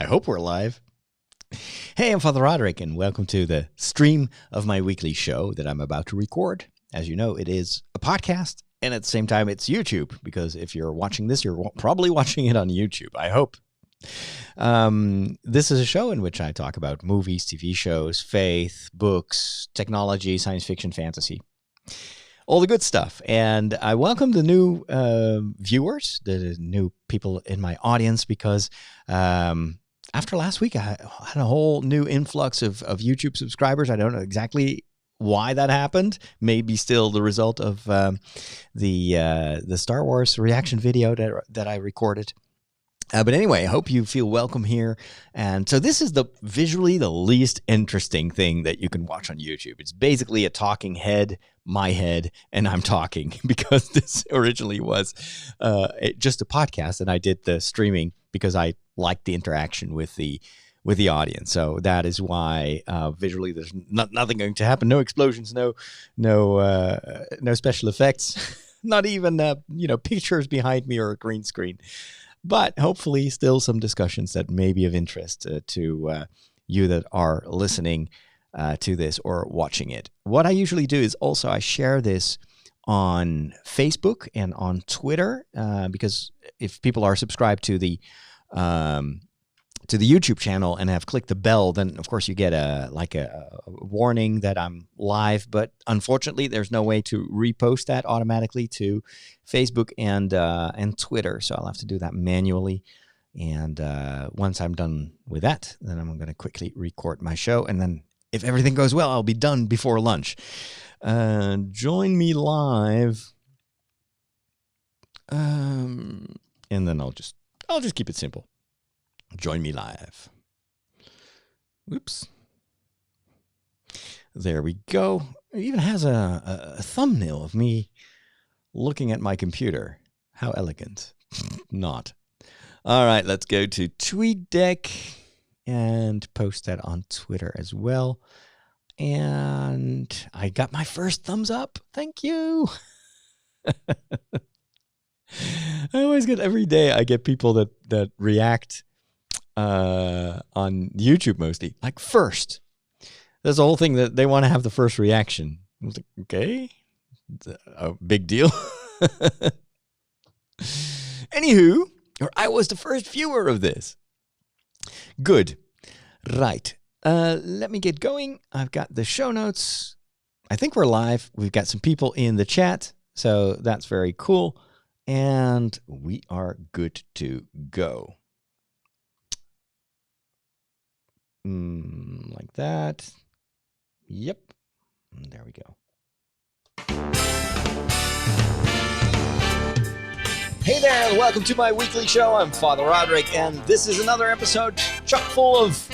hope we're live. Hey, I'm Father Roderick, and welcome to the stream of my weekly show that I'm about to record. As you know, it is a podcast, and at the same time, it's YouTube, because if you're watching this, you're probably watching it on YouTube, I hope. This is a show in which I talk about movies, TV shows, faith, books, technology, science fiction, fantasy, all the good stuff. And I welcome the new viewers, the new people in my audience, because after last week, I had a whole new influx of YouTube subscribers. I don't know exactly why that happened. Maybe still the result of the Star Wars reaction video that I recorded. But anyway, I hope you feel welcome here. And so this is visually the least interesting thing that you can watch on YouTube. It's basically a talking head, my head, and I'm talking, because this originally was just a podcast, and I did the streaming because I liked the interaction with the audience. So that is why visually there's nothing going to happen. No explosions, no special effects, not even pictures behind me or a green screen. But hopefully still some discussions that may be of interest to you that are listening to this or watching it. What I usually do is also I share this on Facebook and on Twitter, because if people are subscribed to the YouTube channel and have clicked the bell, then of course you get a warning that I'm live. But unfortunately, there's no way to repost that automatically to Facebook and Twitter, so I'll have to do that manually. And once I'm done with that, then I'm going to quickly record my show, and then if everything goes well, I'll be done before lunch. Join me live, and then I'll just keep it simple. Join me live. Whoops. There we go. It even has a thumbnail of me looking at my computer. How elegant. Not. All right, let's go to TweetDeck and post that on Twitter as well. And I got my first thumbs up. Thank you. I always get, every day I get people that react on YouTube mostly, like first. That's the whole thing, that they want to have the first reaction. I was like, okay, a big deal. Anywho, I was the first viewer of this. Good. Right. Let me get going. I've got the show notes. I think we're live. We've got some people in the chat, so that's very cool. And we are good to go. Like that. Yep. There we go. Hey there, and welcome to my weekly show. I'm Father Roderick, and this is another episode chock full of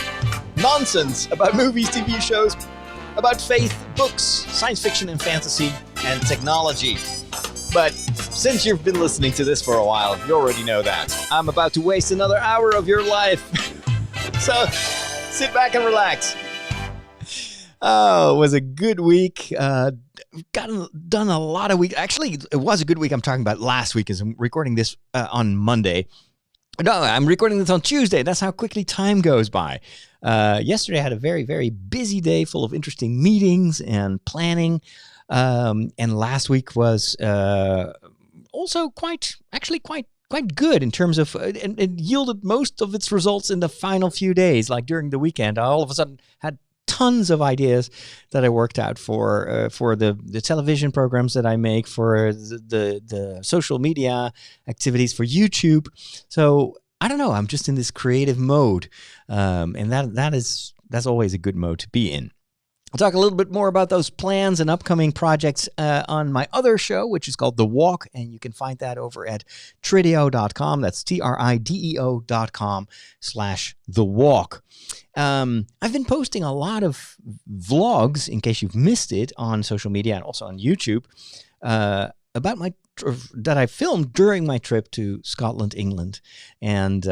nonsense about movies, TV shows, about faith, books, science fiction and fantasy, and technology. But since you've been listening to this for a while, you already know that I'm about to waste another hour of your life. So sit back and relax. Oh, it was a good week. Done a lot of week. Actually, it was a good week. I'm talking about last week, as I'm recording this on Monday. No, I'm recording this on Tuesday. That's how quickly time goes by. Yesterday I had a very, very busy day full of interesting meetings and planning. And last week was also quite good in terms of, and it yielded most of its results in the final few days. Like during the weekend, I all of a sudden had tons of ideas that I worked out for the television programs that I make, for the social media activities for YouTube. So I don't know, I'm just in this creative mode, and that's always a good mode to be in. I'll talk a little bit more about those plans and upcoming projects on my other show, which is called The Walk, and you can find that over at trideo.com. That's trideo.com/The Walk. I've been posting a lot of vlogs, in case you've missed it, on social media and also on YouTube, about that I filmed during my trip to Scotland, England. And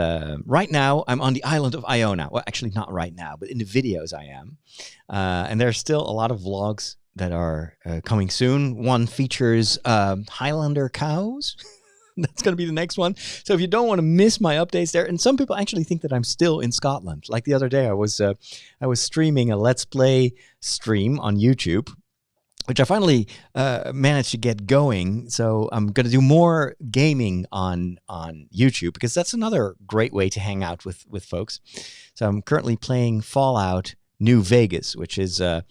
right now, I'm on the island of Iona. Well, actually, not right now, but in the videos I am. And there's still a lot of vlogs that are coming soon. One features Highlander cows. That's going to be the next one. So if you don't want to miss my updates there, and some people actually think that I'm still in Scotland. Like the other day, I was streaming a Let's Play stream on YouTube, which I finally managed to get going. So I'm going to do more gaming on YouTube, because that's another great way to hang out with folks. So I'm currently playing Fallout New Vegas, which is a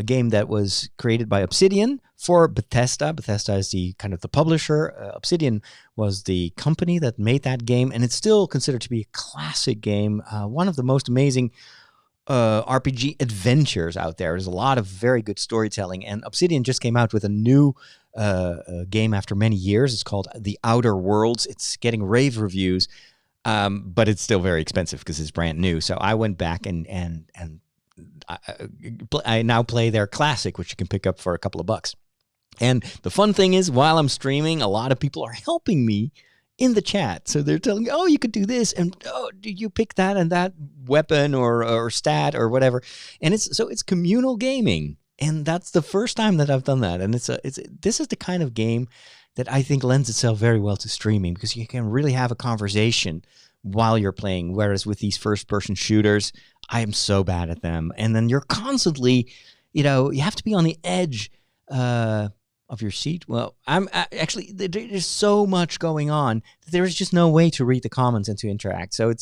game that was created by Obsidian for Bethesda. Bethesda is the kind of the publisher. Obsidian was the company that made that game, and it's still considered to be a classic game, one of the most amazing RPG adventures out there. There's a lot of very good storytelling, and Obsidian just came out with a new game after many years. It's called The Outer Worlds. It's getting rave reviews, but it's still very expensive because it's brand new. So I went back and I now play their classic, which you can pick up for a couple of bucks. And the fun thing is, while I'm streaming, a lot of people are helping me in the chat. So they're telling me, oh, you could do this, and oh, did you pick that and that weapon or stat or whatever. And it's communal gaming. And that's the first time that I've done that. And this is the kind of game that I think lends itself very well to streaming, because you can really have a conversation while you're playing. Whereas with these first-person shooters, I am so bad at them. And then you're constantly, you have to be on the edge of your seat. Well, I'm actually, there's so much going on that there's just no way to read the comments and to interact. So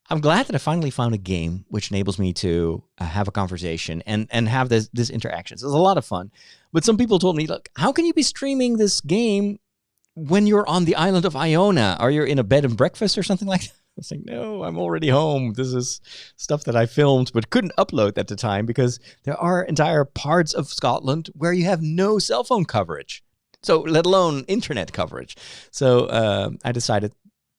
I'm glad that I finally found a game which enables me to have a conversation and have this interaction. So it's a lot of fun. But some people told me, look, how can you be streaming this game when you're on the island of Iona? Are you in a bed and breakfast or something like that? I was like, no, I'm already home. This is stuff that I filmed but couldn't upload at the time, because there are entire parts of Scotland where you have no cell phone coverage, so let alone internet coverage. So I decided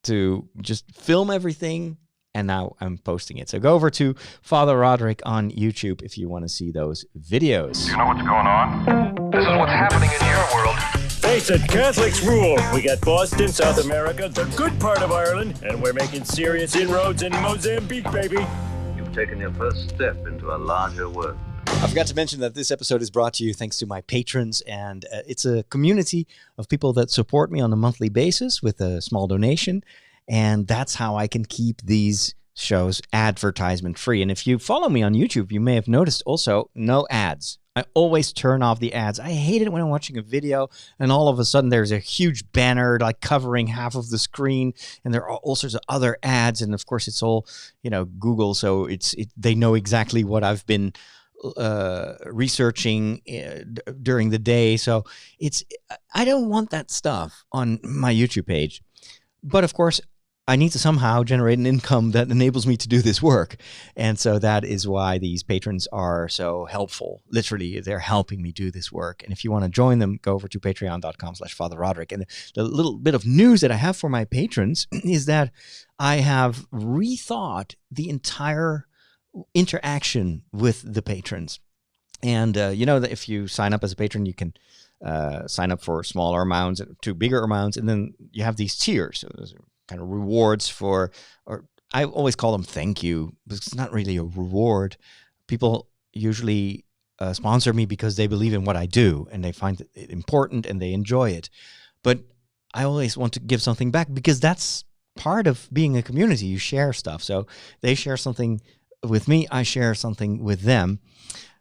to just film everything, and now I'm posting it. So go over to Father Roderick on YouTube if you want to see those videos. You know what's going on? This is what's happening in your world. Face it, Catholics rule. We got Boston, South America, the good part of Ireland, and we're making serious inroads in Mozambique, baby. You've taken your first step into a larger world. I forgot to mention that this episode is brought to you thanks to my patrons, and it's a community of people that support me on a monthly basis with a small donation, and that's how I can keep these shows advertisement free. And if you follow me on YouTube, you may have noticed also no ads. I always turn off the ads. I hate it when I'm watching a video and all of a sudden there's a huge banner like covering half of the screen, and there are all sorts of other ads. And of course, it's all, Google, so they know exactly what I've been researching during the day. So I don't want that stuff on my YouTube page. But of course, I need to somehow generate an income that enables me to do this work. And so that is why these patrons are so helpful. Literally, they're helping me do this work. And if you want to join them, go over to patreon.com/Father Roderick. And the little bit of news that I have for my patrons is that I have rethought the entire interaction with the patrons. And you know that if you sign up as a patron, you can sign up for smaller amounts to bigger amounts. And then you have these tiers. So those are kind of rewards or I always call them thank you, but it's not really a reward. People usually sponsor me because they believe in what I do and they find it important and they enjoy it. But I always want to give something back, because that's part of being a community. You share stuff. So they share something with me, I share something with them.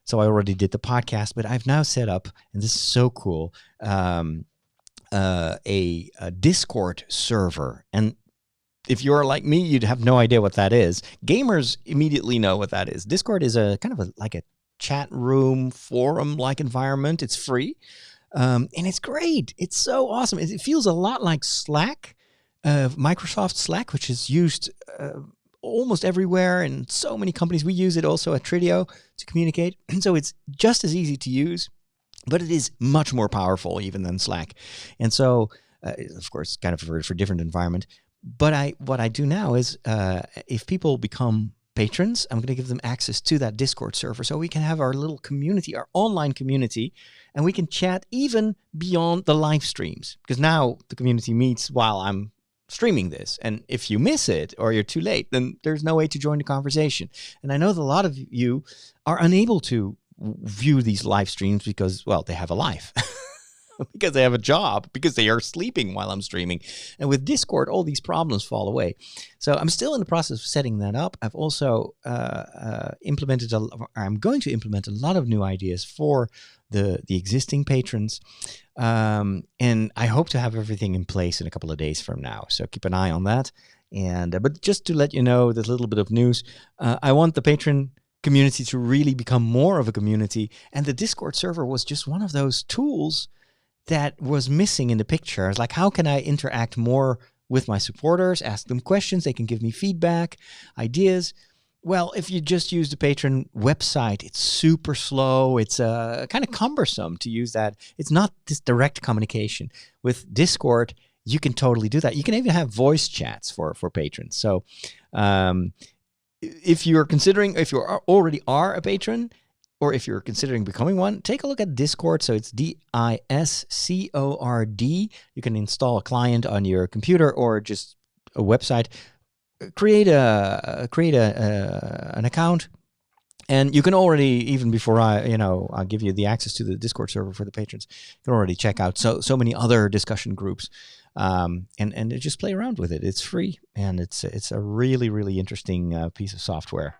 So I already did the podcast, but I've now set up, and this is so cool, a Discord server. And if you're like me, you'd have no idea what that is. Gamers immediately know what that is. Discord is a kind of like a chat room, forum-like environment. It's free, and it's great. It's so awesome. It feels a lot like Slack, Microsoft Slack, which is used almost everywhere in so many companies. We use it also at Trideo to communicate. And so it's just as easy to use, but it is much more powerful even than Slack. And so, of course, kind of for different environment. But what I do now is if people become patrons, I'm going to give them access to that Discord server so we can have our little community, our online community, and we can chat even beyond the live streams. Because now the community meets while I'm streaming this. And if you miss it or you're too late, then there's no way to join the conversation. And I know that a lot of you are unable to view these live streams because, well, they have a life. because they have a job, because they are sleeping while I'm streaming. And with Discord, all these problems fall away. So I'm still in the process of setting that up. I've also I'm going to implement a lot of new ideas for the existing patrons. And I hope to have everything in place in a couple of days from now. So keep an eye on that. And but just to let you know, there's a little bit of news. I want the patron community to really become more of a community. And the Discord server was just one of those tools that was missing in the picture. I was like, how can I interact more with my supporters, ask them questions, they can give me feedback, ideas. Well, if you just use the patron website, it's super slow. It's kind of cumbersome to use that. It's not this direct communication. With Discord, you can totally do that. You can even have voice chats for patrons. So if you already are a patron, or if you're considering becoming one, take a look at Discord. So it's Discord. You can install a client on your computer or just a website. Create an account, and you can already, even before I'll give you the access to the Discord server for the patrons, you can already check out so many other discussion groups, and just play around with it. It's free, and it's a really, really interesting piece of software.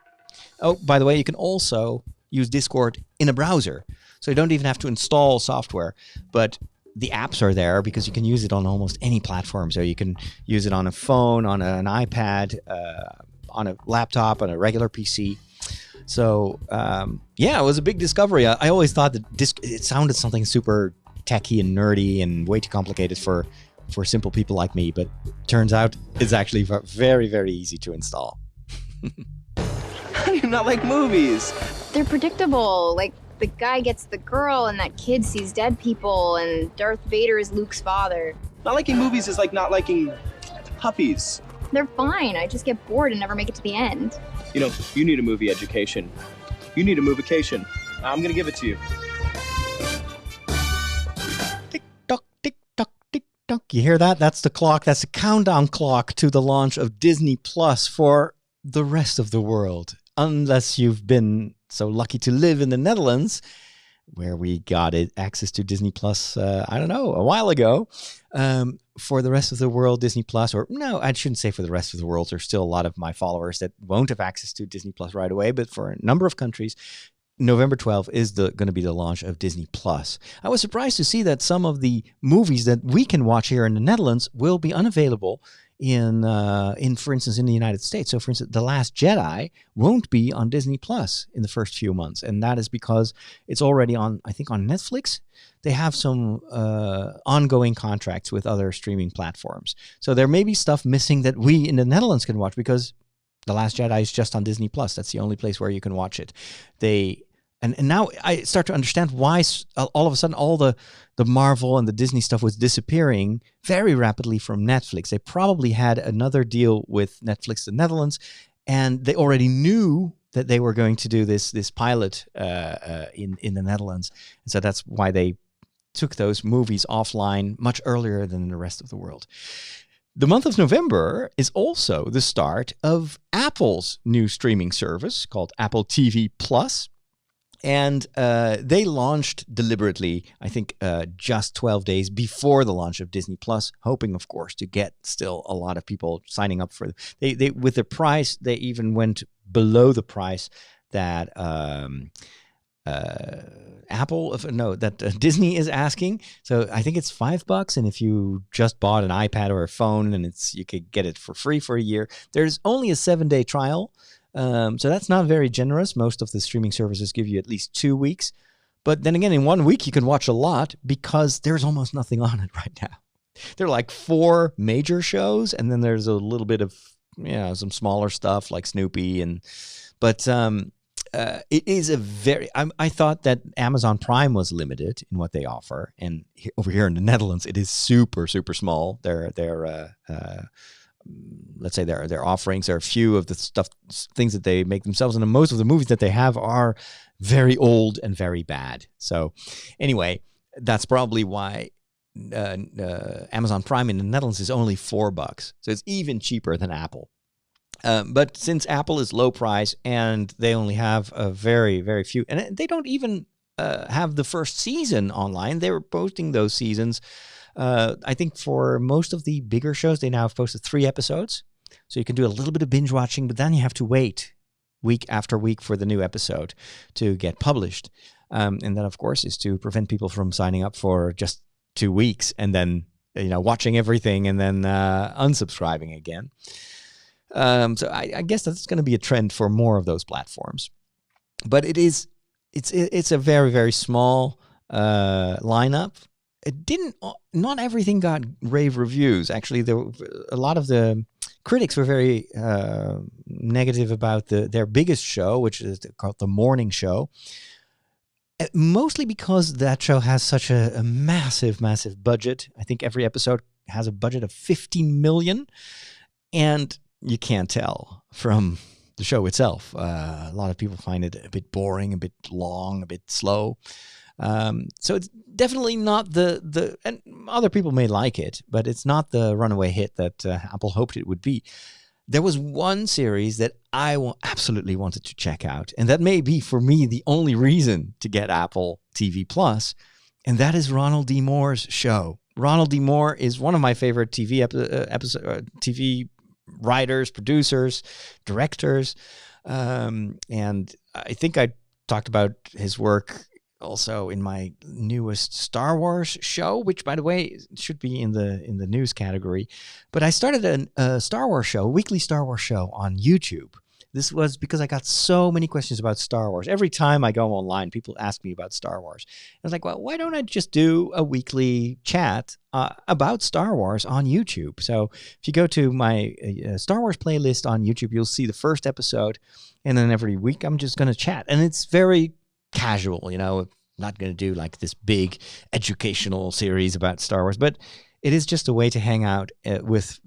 Oh, by the way, you can also use Discord in a browser, so you don't even have to install software, but the apps are there because you can use it on almost any platform. So you can use it on a phone, on an iPad, on a laptop, on a regular PC. So, it was a big discovery. I always thought that it sounded something super techy and nerdy and way too complicated for simple people like me. But turns out it's actually very, very easy to install. How do you not like movies? They're predictable. Like, the guy gets the girl and that kid sees dead people and Darth Vader is Luke's father. Not liking movies is like not liking puppies. They're fine. I just get bored and never make it to the end. You need a movie education. You need a movication. I'm gonna give it to you. Tick tock, tick tock, tick tock. You hear that? That's the clock. That's the countdown clock to the launch of Disney Plus for the rest of the world. Unless you've been so lucky to live in the Netherlands, where we got access to Disney Plus, a while ago. For the rest of the world, Disney Plus, or no, I shouldn't say for the rest of the world. There's still a lot of my followers that won't have access to Disney Plus right away. But for a number of countries, November 12th is going to be the launch of Disney Plus. I was surprised to see that some of the movies that we can watch here in the Netherlands will be unavailable in for instance, in the United States. So, for instance, The Last Jedi won't be on Disney Plus in the first few months, and that is because it's already on, I think, on Netflix. They have some ongoing contracts with other streaming platforms. So there may be stuff missing that we in the Netherlands can watch because The Last Jedi is just on Disney Plus. That's the only place where you can watch it. And now I start to understand why all of a sudden all the Marvel and the Disney stuff was disappearing very rapidly from Netflix. They probably had another deal with Netflix in the Netherlands, and they already knew that they were going to do this pilot in the Netherlands. And so that's why they took those movies offline much earlier than the rest of the world. The month of November is also the start of Apple's new streaming service called Apple TV Plus. And they launched deliberately, I think, just 12 days before the launch of Disney Plus, hoping, of course, to get still a lot of people signing up for it. They with the price, they even went below the price that Disney is asking. So I think it's $5, and if you just bought an iPad or a phone, and you could get it for free for a year. There's only a 7-day trial. So that's not very generous. Most of the streaming services give you at least 2 weeks. But then again, in 1 week, you can watch a lot because there's almost nothing on it right now. There are like 4 major shows, and then there's a little bit of, some smaller stuff like Snoopy. But it is I thought that Amazon Prime was limited in what they offer. And over here in the Netherlands, it is super, super small. Let's say their offerings are a few of the things that they make themselves, and most of the movies that they have are very old and very bad. So anyway, that's probably why Amazon Prime in the Netherlands is only $4. So it's even cheaper than Apple. But since Apple is low price and they only have a very, very few, and they don't even have the first season online. They were posting those seasons. I think for most of the bigger shows, they now have posted 3 episodes. So you can do a little bit of binge watching, but then you have to wait week after week for the new episode to get published. And that, of course, is to prevent people from signing up for just 2 weeks and then, watching everything and then unsubscribing again. So I guess that's going to be a trend for more of those platforms. But it's a very, very small lineup. Not everything got rave reviews. Actually, a lot of the critics were very negative about their biggest show, which is called The Morning Show. Mostly because that show has such a massive, massive budget. I think every episode has a budget of $15 million. And you can't tell from the show itself. A lot of people find it a bit boring, a bit long, a bit slow. So it's definitely not and other people may like it, but it's not the runaway hit that Apple hoped it would be. There was one series that I absolutely wanted to check out, and that may be, for me, the only reason to get Apple TV Plus, and that is Ronald D. Moore's show. Ronald D. Moore is one of my favorite TV writers, producers, directors, and I think I talked about his work also in my newest Star Wars show, which, by the way, should be in the news category. But I started a Star Wars show, a weekly Star Wars show on YouTube. This was because I got so many questions about Star Wars. Every time I go online, people ask me about Star Wars. I was like, well, why don't I just do a weekly chat about Star Wars on YouTube? So if you go to my Star Wars playlist on YouTube, you'll see the first episode. And then every week, I'm just going to chat. And it's very casual, not going to do like this big educational series about Star Wars, but it is just a way to hang out with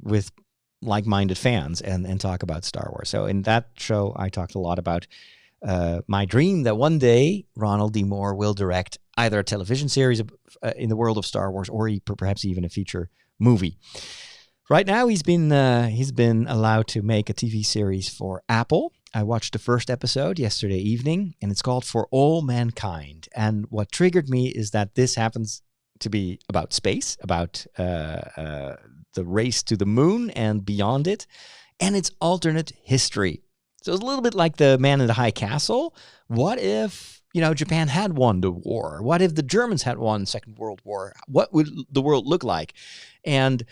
like-minded fans and talk about Star Wars. So in that show, I talked a lot about my dream that one day Ronald D. Moore will direct either a television series in the world of Star Wars or perhaps even a feature movie. Right now, he's been allowed to make a TV series for Apple. I watched the first episode yesterday evening, and it's called For All Mankind. And what triggered me is that this happens to be about space, about the race to the moon and beyond it, and it's alternate history. So it's a little bit like The Man in the High Castle. What if, Japan had won the war? What if the Germans had won the Second World War? What would the world look like? And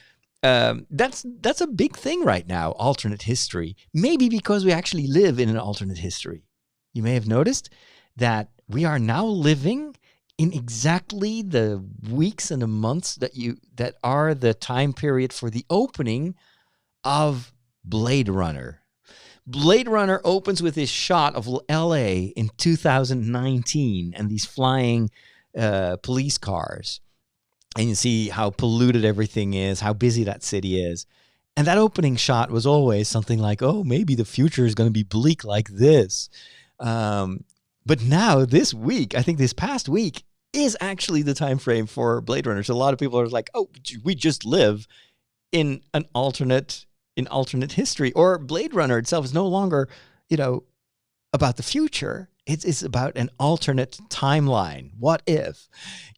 that's a big thing right now, alternate history. Maybe because we actually live in an alternate history. You may have noticed that we are now living in exactly the weeks and the months that are the time period for the opening of Blade Runner. Blade Runner opens with this shot of LA in 2019 and these flying police cars. And you see how polluted everything is, how busy that city is. And that opening shot was always something like, oh, maybe the future is going to be bleak like this. But now, this week, I think this past week, is actually the time frame for Blade Runner. So a lot of people are like, oh, we just live in an alternate history. Or Blade Runner itself is no longer, about the future. It's about an alternate timeline. What if?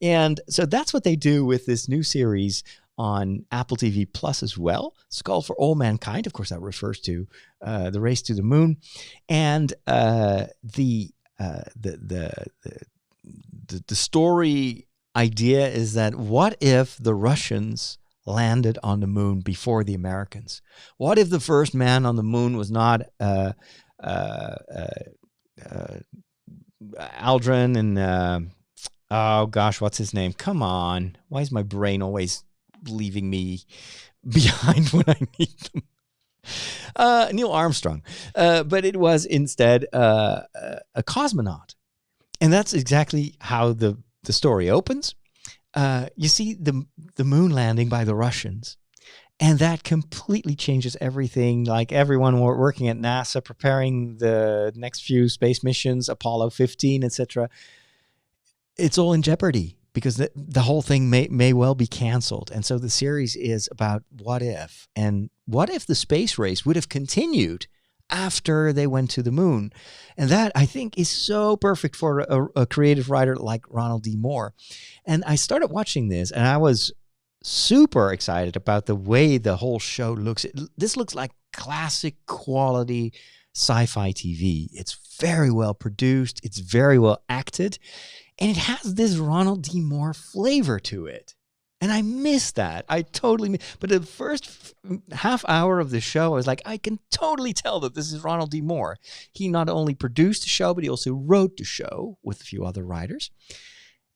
And so that's what they do with this new series on Apple TV Plus as well. It's called For All Mankind. Of course, that refers to the race to the moon. And the story idea is that what if the Russians landed on the moon before the Americans? What if the first man on the moon was not Aldrin and oh gosh, what's his name? Come on, why is my brain always leaving me behind when I need them? Neil Armstrong, but it was instead a cosmonaut, and that's exactly how the story opens. You see the moon landing by the Russians. And that completely changes everything. Like everyone working at NASA, preparing the next few space missions, Apollo 15, etc. It's all in jeopardy because the whole thing may well be canceled. And so the series is about what if. And what if the space race would have continued after they went to the moon. And that, I think, is so perfect for a creative writer like Ronald D. Moore. And I started watching this, and I was super excited about the way the whole show looks. This looks like classic quality sci-fi TV. It's very well produced. It's very well acted. And it has this Ronald D. Moore flavor to it. And I miss that. I totally miss. But the first half hour of the show, I was like, I can totally tell that this is Ronald D. Moore. He not only produced the show, but he also wrote the show with a few other writers.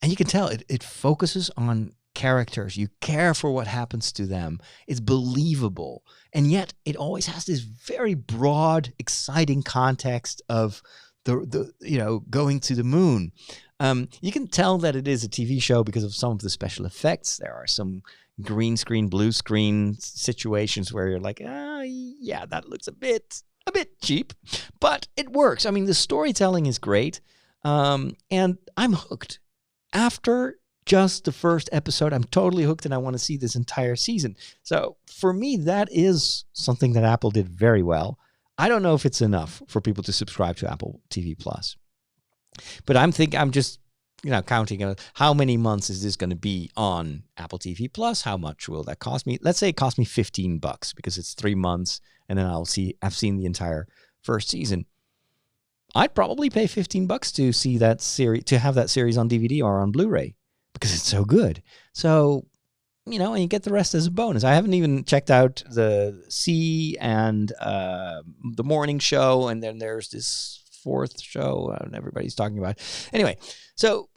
And you can tell it focuses on characters. You care for what happens to them. It's believable. And yet it always has this very broad, exciting context of the going to the moon. You can tell that it is a TV show because of some of the special effects. There are some green screen, blue screen situations where you're like, yeah, that looks a bit cheap, but it works. I mean, the storytelling is great, and I'm hooked. After just the first episode, I'm totally hooked, and I want to see this entire season. So for me, that is something that Apple did very well. I don't know if it's enough for people to subscribe to Apple TV Plus. But I'm just, counting how many months is this going to be on Apple TV Plus? How much will that cost me? Let's say it cost me $15 because it's 3 months, and then I've seen the entire first season. I'd probably pay $15 to see that series, to have that series on DVD or on Blu-ray, because it's so good. So, and you get the rest as a bonus. I haven't even checked out the C and the morning show, and then there's this fourth show and everybody's talking about. Anyway, so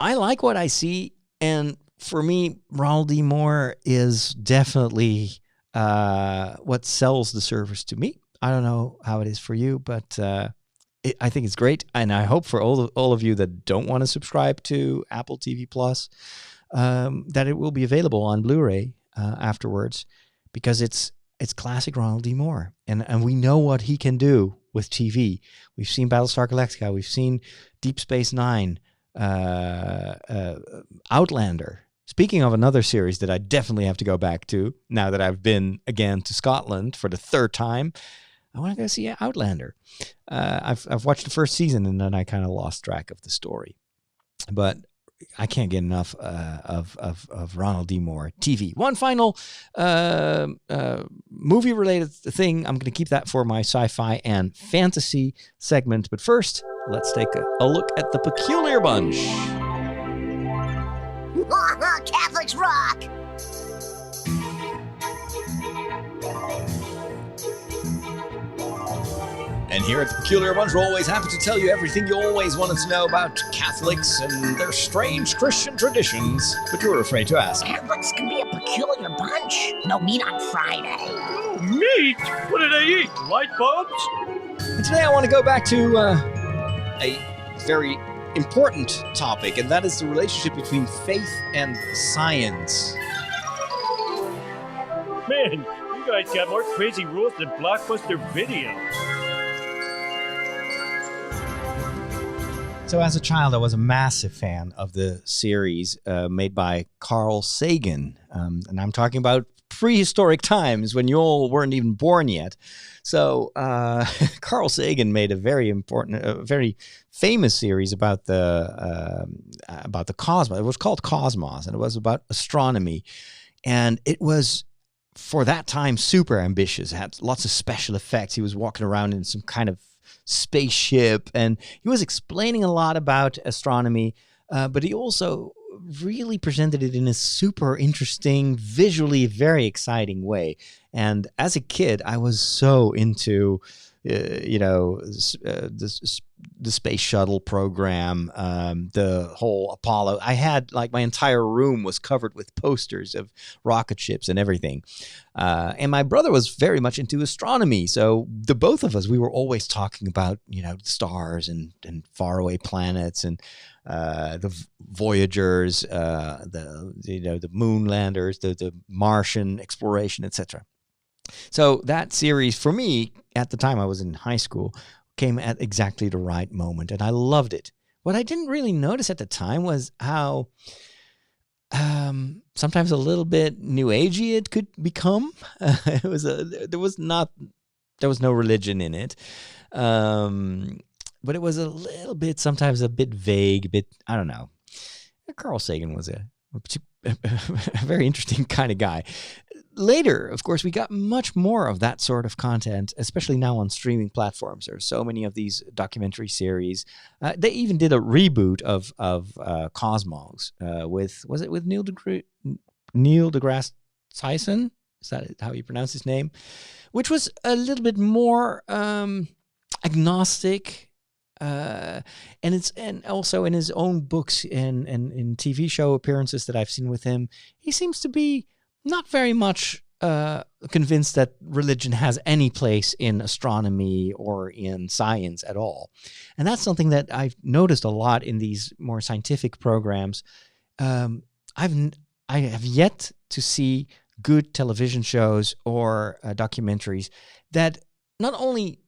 I like what I see, and for me, Ronald D. Moore is definitely what sells the service to me. I don't know how it is for you, but I think it's great, and I hope for all of you that don't want to subscribe to Apple TV Plus, that it will be available on Blu-ray afterwards, because it's classic Ronald D. Moore, and we know what he can do with TV. We've seen Battlestar Galactica. We've seen Deep Space Nine, Outlander. Speaking of another series that I definitely have to go back to now that I've been again to Scotland for the third time, I want to go see Outlander. I've watched the first season, and then I kind of lost track of the story. But I can't get enough of Ronald D. Moore TV. One final movie-related thing. I'm going to keep that for my sci-fi and fantasy segment. But first, let's take a look at the Peculiar Bunch. Catholics rock! And here at the Peculiar Bunch, we're always happy to tell you everything you always wanted to know about Catholics and their strange Christian traditions, but you were afraid to ask. Catholics can be a peculiar bunch. No meat on Friday. Oh, meat? What do they eat? Light bulbs? And today I want to go back to a very important topic, and that is the relationship between faith and science. Man, you guys got more crazy rules than Blockbuster Video. So as a child, I was a massive fan of the series made by Carl Sagan. And I'm talking about prehistoric times when you all weren't even born yet. So Carl Sagan made a very famous series about the cosmos. It was called Cosmos, and it was about astronomy. And it was, for that time, super ambitious. It had lots of special effects. He was walking around in some kind of spaceship, and he was explaining a lot about astronomy, but he also really presented it in a super interesting, visually very exciting way. And as a kid, I was so into the space shuttle program, the whole Apollo. I had, like, my entire room was covered with posters of rocket ships and everything. And my brother was very much into astronomy. So the both of us, we were always talking about, stars and faraway planets and the Voyagers, the moon landers, the Martian exploration, etc. So that series, for me, at the time I was in high school, came at exactly the right moment, and I loved it. What I didn't really notice at the time was how sometimes a little bit new agey it could become. There was not there was no religion in it. But it was a little bit, sometimes a bit vague, a bit, I don't know. Carl Sagan was a very interesting kind of guy. Later, of course, we got much more of that sort of content, especially now on streaming platforms. There are so many of these documentary series. They even did a reboot of Cosmos with Neil deGrasse Tyson? Is that how you pronounce his name? Which was a little bit more agnostic. And also in his own books and in TV show appearances that I've seen with him, he seems to be not very much convinced that religion has any place in astronomy or in science at all. And that's something that I've noticed a lot in these more scientific programs. I have yet to see good television shows or documentaries that not only,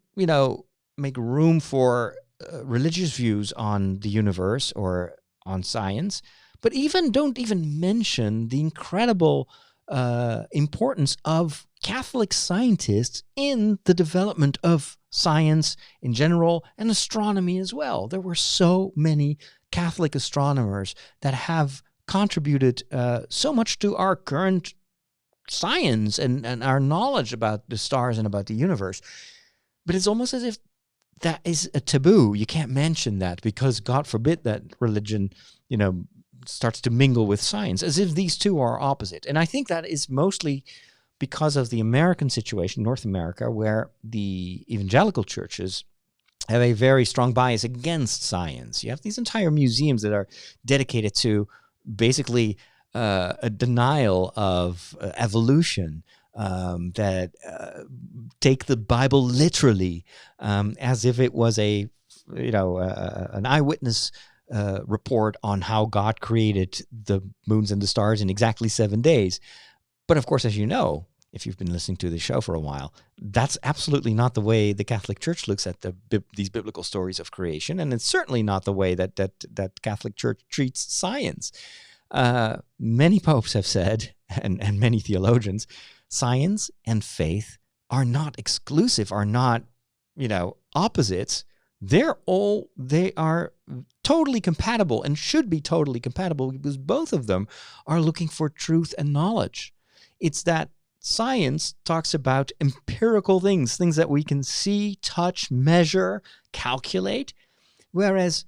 make room for religious views on the universe or on science, but don't even mention the incredible importance of Catholic scientists in the development of science in general and astronomy as well. There were so many Catholic astronomers that have contributed so much to our current science and our knowledge about the stars and about the universe. But it's almost as if that is a taboo. You can't mention that because God forbid that religion, starts to mingle with science, as if these two are opposite. And I think that is mostly because of the American situation, North America, where the evangelical churches have a very strong bias against science. You have these entire museums that are dedicated to basically a denial of evolution, that take the Bible literally, as if it was an eyewitness report on how God created the moons and the stars in exactly 7 days. But of course, as you know, if you've been listening to the show for a while, that's absolutely not the way the Catholic Church looks at these biblical stories of creation, and it's certainly not the way that Catholic Church treats science. Many popes have said, and many theologians, science and faith are not exclusive, are not, opposites. They are totally compatible and should be totally compatible because both of them are looking for truth and knowledge. It's that science talks about empirical things that we can see, touch, measure, calculate, whereas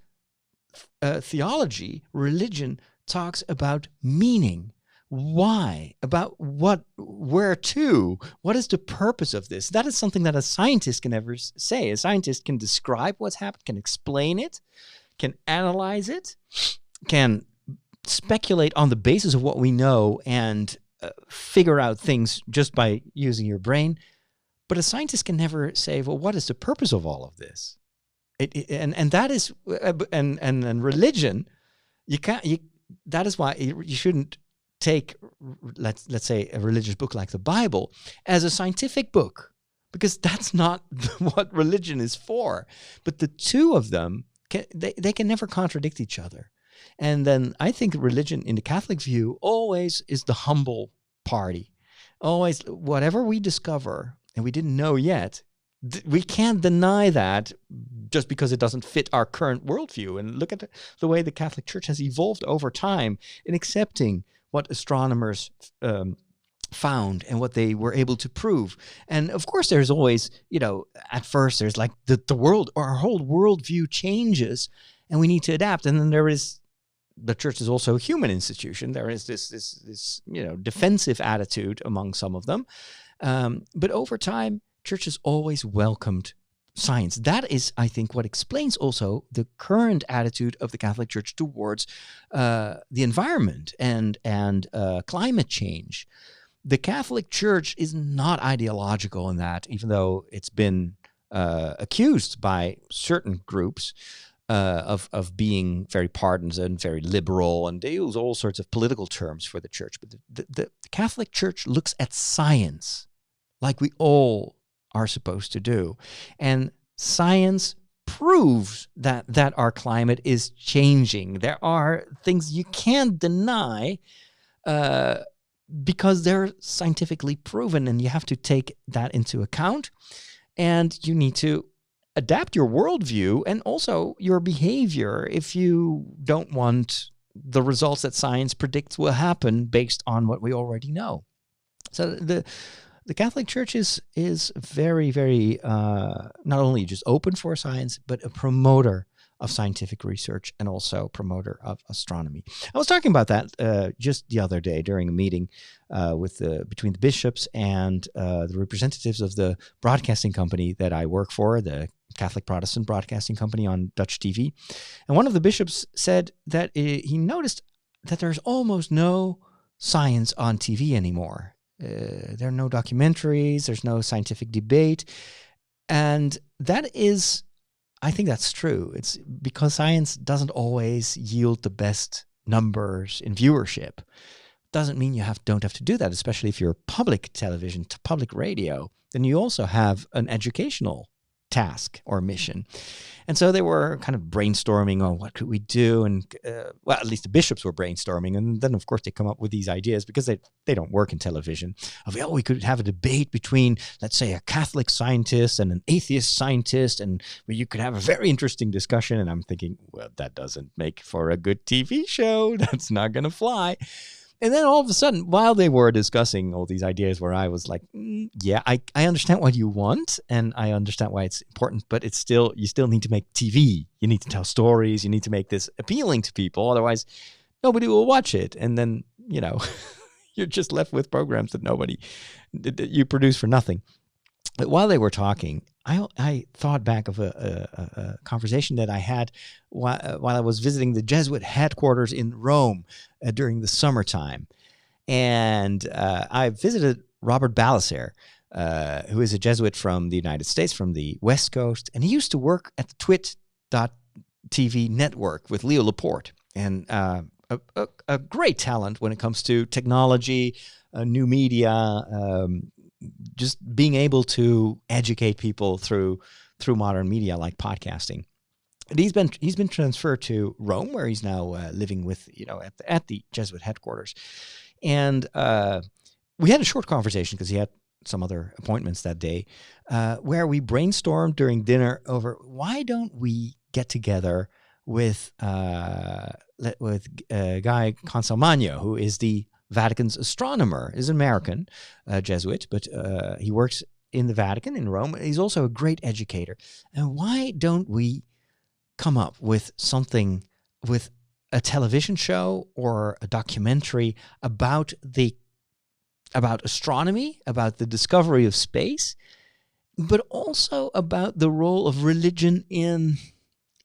theology, religion, talks about meaning. Why? About what? Where to? What is the purpose of this? That is something that a scientist can never say. A scientist can describe what's happened, can explain it, can analyze it, can speculate on the basis of what we know and figure out things just by using your brain. But a scientist can never say, well, what is the purpose of all of this? And that is, and religion, that is why you shouldn't take, let's say, a religious book like the Bible as a scientific book, because that's not what religion is for. But the two of them, they can never contradict each other. And then I think religion, in the Catholic view, always is the humble party. Always, whatever we discover and we didn't know yet, we can't deny that just because it doesn't fit our current worldview. And look at the way the Catholic Church has evolved over time in accepting what astronomers found and what they were able to prove. And of course, there's always, at first there's like the world, or our whole worldview changes and we need to adapt. And then the church is also a human institution. There is this defensive attitude among some of them. But over time, church has always welcomed science. That is, I think, what explains also the current attitude of the Catholic Church towards the environment and climate change. The Catholic Church is not ideological in that, even though it's been accused by certain groups of being very partisan, very liberal, and they use all sorts of political terms for the church. But the Catholic Church looks at science like we all are supposed to do. And science proves that our climate is changing. There are things you can't deny because they're scientifically proven, and you have to take that into account. And you need to adapt your worldview and also your behavior if you don't want the results that science predicts will happen based on what we already know. So the Catholic Church is very, very not only just open for science, but a promoter of scientific research and also promoter of astronomy. I was talking about that just the other day during a meeting between the bishops and the representatives of the broadcasting company that I work for, the Catholic Protestant Broadcasting Company on Dutch TV. And one of the bishops said that he noticed that there's almost no science on TV anymore. There are no documentaries, there's no scientific debate. And that is, I think that's true. It's because science doesn't always yield the best numbers in viewership. Doesn't mean you don't have to do that, especially if you're public television, public radio. Then you also have an educational task or mission. And so they were kind of brainstorming on what could we do. And well, at least the bishops were brainstorming. And then, of course, they come up with these ideas because they don't work in television. We could have a debate between, let's say, a Catholic scientist and an atheist scientist. And you could have a very interesting discussion. And I'm thinking, well, that doesn't make for a good TV show. That's not going to fly. And then all of a sudden, while they were discussing all these ideas where I was like, yeah, I understand what you want and I understand why it's important, but you still need to make TV. You need to tell stories. You need to make this appealing to people. Otherwise, nobody will watch it. And then, you're just left with programs that you produce for nothing. But while they were talking, I thought back of a conversation that I had while I was visiting the Jesuit headquarters in Rome during the summertime. And I visited Robert Balaser, who is a Jesuit from the United States, from the West Coast. And he used to work at the twit.tv network with Leo Laporte. And a great talent when it comes to technology, new media, just being able to educate people through modern media like podcasting. And he's been transferred to Rome, where he's now living with at the Jesuit headquarters. And we had a short conversation because he had some other appointments that day, where we brainstormed during dinner over why don't we get together with Guy Consalmagno, who is the Vatican's astronomer, is an American Jesuit, but he works in the Vatican in Rome. He's also a great educator. And why don't we come up with something, with a television show or a documentary about astronomy, about the discovery of space, but also about the role of religion in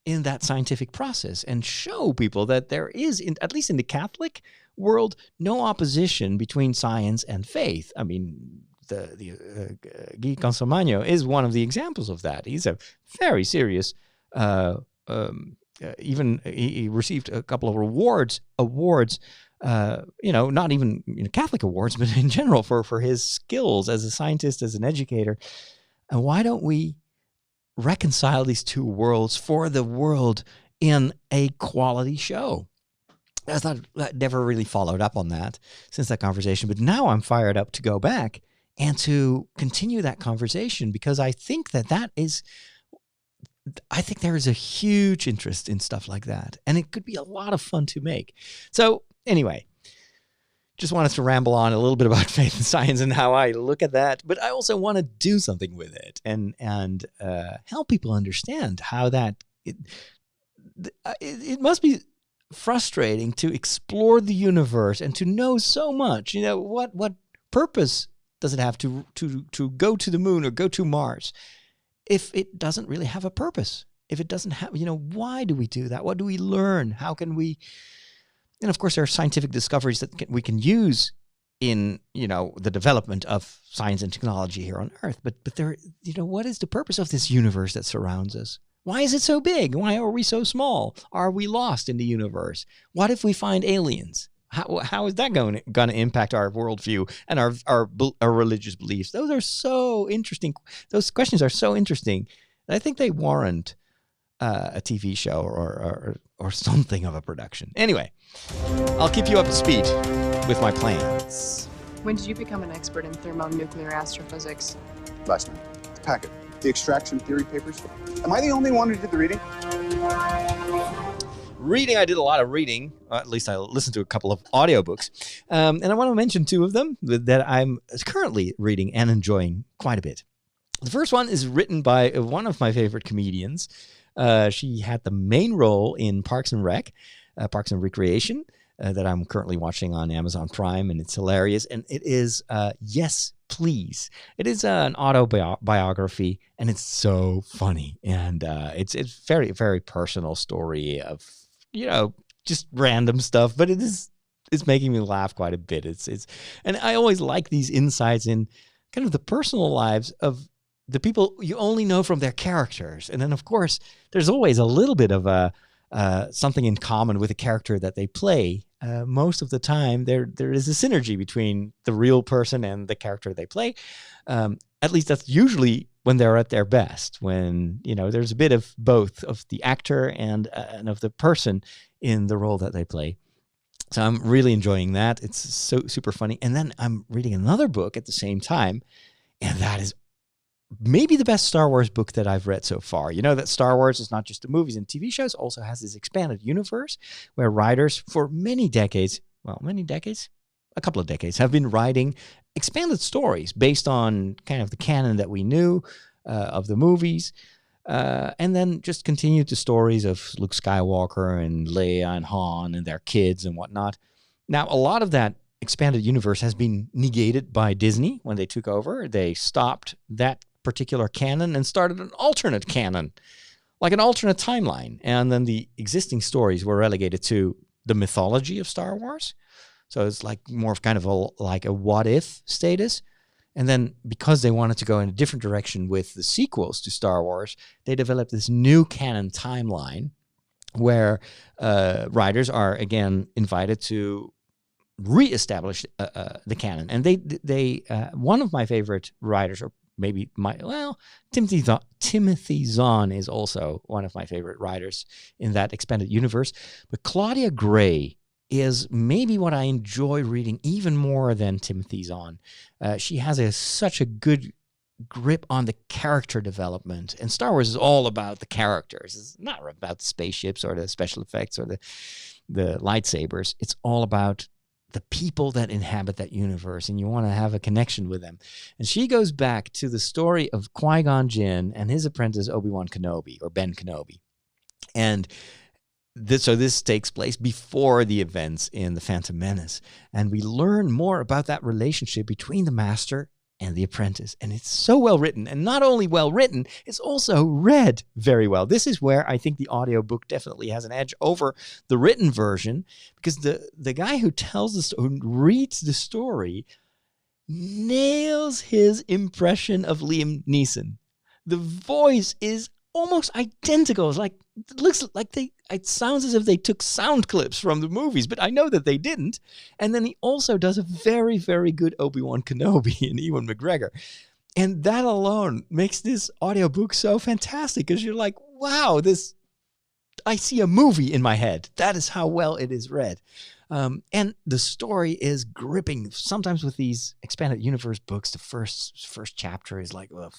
that scientific process, and show people that there is, at least in the Catholic world, no opposition between science and faith. I mean, Guy Consalmagno is one of the examples of that. He's a very serious, even he received a couple of awards, not even Catholic awards, but in general for his skills as a scientist, as an educator. And why don't we reconcile these two worlds for the world in a quality show? I never really followed up on that since that conversation, but now I'm fired up to go back and to continue that conversation, because I think there is a huge interest in stuff like that, and it could be a lot of fun to make. So anyway, just wanted to ramble on a little bit about faith and science and how I look at that, but I also want to do something with it and help people understand how that it must be frustrating to explore the universe and to know so much. What purpose does it have to go to the moon or go to Mars if it doesn't really have a purpose? If it doesn't have, why do we do that? What do we learn? How can we? And of course, there are scientific discoveries that we can use in, the development of science and technology here on Earth. But there, what is the purpose of this universe that surrounds us? Why is it so big? Why are we so small? Are we lost in the universe? What if we find aliens? How is that going to impact our worldview and our religious beliefs? Those are so interesting. Those questions are so interesting. And I think they warrant a TV show or something of a production. Anyway, I'll keep you up to speed with my plans. When did you become an expert in thermonuclear astrophysics? Last night. The packet. the extraction theory papers. Am I the only one who did the reading? Reading, I did a lot of reading. At least I listened to a couple of audiobooks. And I want to mention two of them that I'm currently reading and enjoying quite a bit. The first one is written by one of my favorite comedians. She had the main role in Parks and Recreation, that I'm currently watching on Amazon Prime, and it's hilarious. And it is Yes, Please. It is an autobiography, and it's so funny. And it's very, very personal story of, just random stuff, but it's making me laugh quite a bit. And I always like these insights in kind of the personal lives of the people you only know from their characters. And then, of course, there's always a little bit of something in common with the character that they play. Most of the time, there is a synergy between the real person and the character they play. At least that's usually when they're at their best, when, there's a bit of both of the actor and of the person in the role that they play. So I'm really enjoying that. It's so super funny. And then I'm reading another book at the same time, and that is maybe the best Star Wars book that I've read so far. You know that Star Wars is not just the movies and TV shows, also has this expanded universe where writers for a couple of decades, have been writing expanded stories based on kind of the canon that we knew of the movies. And then just continued the stories of Luke Skywalker and Leia and Han and their kids and whatnot. Now, a lot of that expanded universe has been negated by Disney when they took over. They stopped that particular canon and started an alternate canon, like an alternate timeline. And then the existing stories were relegated to the mythology of Star Wars. So it's like more of kind of like a what if status. And then because they wanted to go in a different direction with the sequels to Star Wars, they developed this new canon timeline where writers are again invited to reestablish the canon. And they one of my favorite writers, or maybe Timothy Zahn is also one of my favorite writers in that expanded universe. But Claudia Gray is maybe what I enjoy reading even more than Timothy Zahn. She has such a good grip on the character development. And Star Wars is all about the characters. It's not about the spaceships or the special effects or the lightsabers. It's all about the people that inhabit that universe, and you want to have a connection with them. And she goes back to the story of Qui-Gon Jinn and his apprentice Obi-Wan Kenobi, or Ben Kenobi. And this takes place before the events in The Phantom Menace. And we learn more about that relationship between the master and the apprentice. And it's so well written. And not only well written, it's also read very well. This is where I think the audiobook definitely has an edge over the written version, because the guy who who reads the story nails his impression of Liam Neeson. The voice is almost identical. It's like, it looks like it sounds as if they took sound clips from the movies, but I know that they didn't. And then he also does a very, very good Obi-Wan Kenobi and Ewan McGregor. And that alone makes this audiobook so fantastic, because you're like, wow, I see a movie in my head. That is how well it is read. And the story is gripping. Sometimes with these expanded universe books, the first chapter is like, ugh.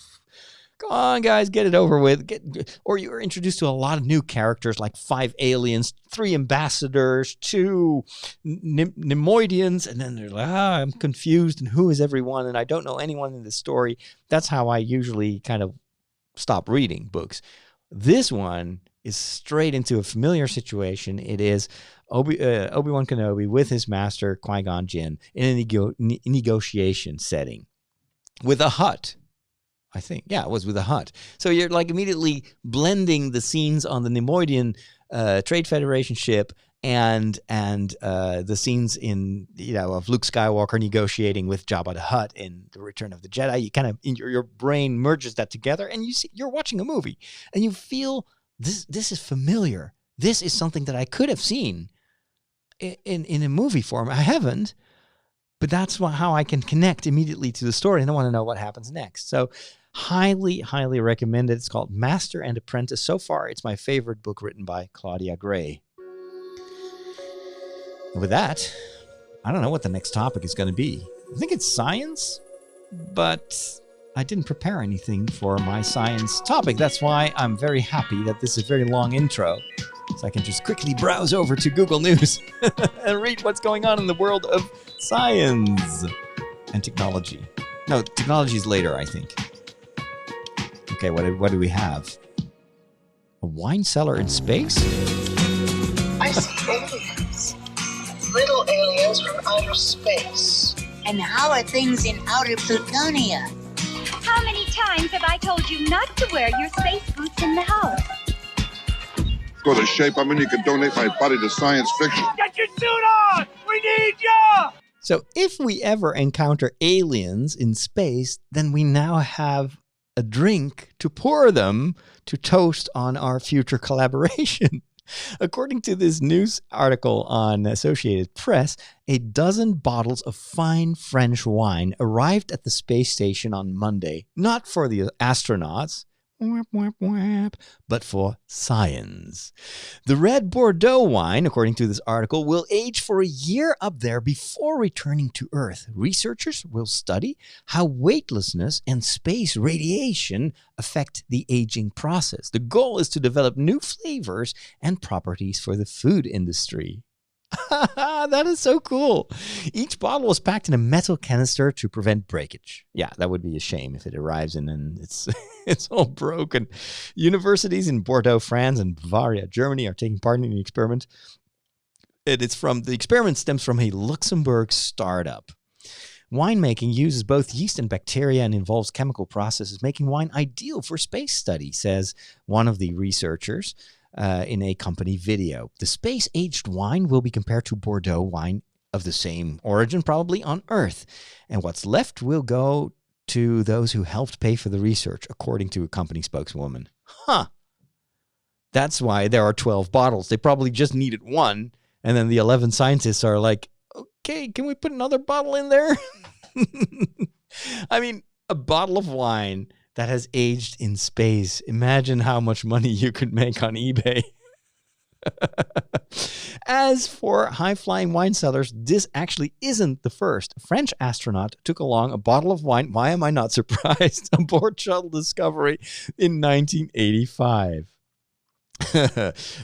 Come on, guys, get it over with. Or you're introduced to a lot of new characters, like 5 aliens, 3 ambassadors, 2 Nemoidians, and then they're like, I'm confused, and who is everyone, and I don't know anyone in this story. That's how I usually kind of stop reading books. This one is straight into a familiar situation. It is Obi-Wan Kenobi with his master, Qui-Gon Jinn, in a negotiation setting with a Hutt. I think, yeah, it was with a Hutt. So you're like immediately blending the scenes on the Nemoidian Trade Federation ship and the scenes of Luke Skywalker negotiating with Jabba the Hutt in The Return of the Jedi. You kind of your brain merges that together, and you're watching a movie, and you feel this is familiar. This is something that I could have seen in a movie form. I haven't. But that's how I can connect immediately to the story, and I want to know what happens next. So highly, highly recommend it. It's called Master and Apprentice. So far, it's my favorite book written by Claudia Gray. And with that, I don't know what the next topic is going to be. I think it's science, but I didn't prepare anything for my science topic. That's why I'm very happy that this is a very long intro. So I can just quickly browse over to Google News and read what's going on in the world of science and technology. No, technology is later, I think. Okay, what do we have? A wine cellar in space? I see aliens. Little aliens from outer space. And how are things in outer Plutonia? How many times have I told you not to wear your space boots in the house? Go to shape I'm in, you can donate my body to science fiction. Get your suit on! We need ya! So if we ever encounter aliens in space, then we now have a drink to pour them to toast on our future collaboration. According to this news article on Associated Press, a dozen bottles of fine French wine arrived at the space station on Monday, not for the astronauts, but for science. The red Bordeaux wine, according to this article, will age for a year up there before returning to Earth. Researchers will study how weightlessness and space radiation affect the aging process. The goal is to develop new flavors and properties for the food industry. That is so cool. Each bottle is packed in a metal canister to prevent breakage. Yeah, that would be a shame if it arrives and then it's all broken. Universities in Bordeaux, France and Bavaria, Germany are taking part in the experiment. The experiment stems from a Luxembourg startup. Winemaking uses both yeast and bacteria and involves chemical processes, making wine ideal for space study, says one of the researchers. In a company video. The space-aged wine will be compared to Bordeaux wine of the same origin, probably on Earth. And what's left will go to those who helped pay for the research, according to a company spokeswoman. That's why there are 12 bottles. They probably just needed one, and then the 11 scientists are like, okay, can we put another bottle in there? I mean, a bottle of wine that has aged in space. Imagine how much money you could make on eBay. As for high-flying wine cellars, this actually isn't the first. A French astronaut took along a bottle of wine, why am I not surprised, aboard Shuttle Discovery in 1985.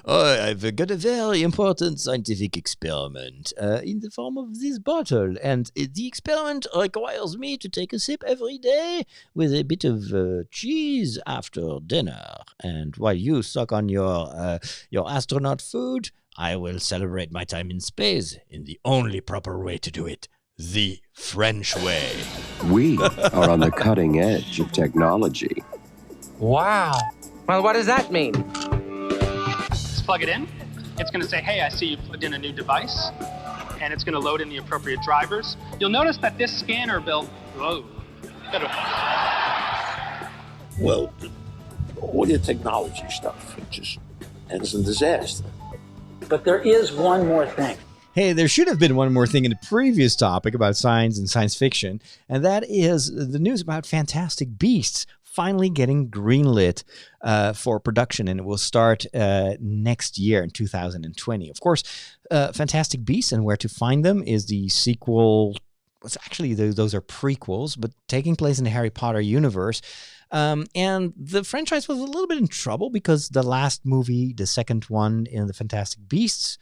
I've got a very important scientific experiment in the form of this bottle, and the experiment requires me to take a sip every day with a bit of cheese after dinner. And while you suck on your astronaut food, I will celebrate my time in space in the only proper way to do it, the French way. We are on the cutting edge of technology. Wow. Well, what does that mean? Plug it in. It's going to say, hey, I see you plugged in a new device, and it's going to load in the appropriate drivers. You'll notice that this scanner built, whoa. Well, all your technology stuff, it just ends in disaster. But there is one more thing. Hey, there should have been one more thing in the previous topic about science and science fiction, and that is the news about Fantastic Beasts finally getting greenlit for production, and it will start next year in 2020. Of course, Fantastic Beasts and Where to Find Them is the sequel. Well, actually, those are prequels, but taking place in the Harry Potter universe. And the franchise was a little bit in trouble because the last movie, the second one in the Fantastic Beasts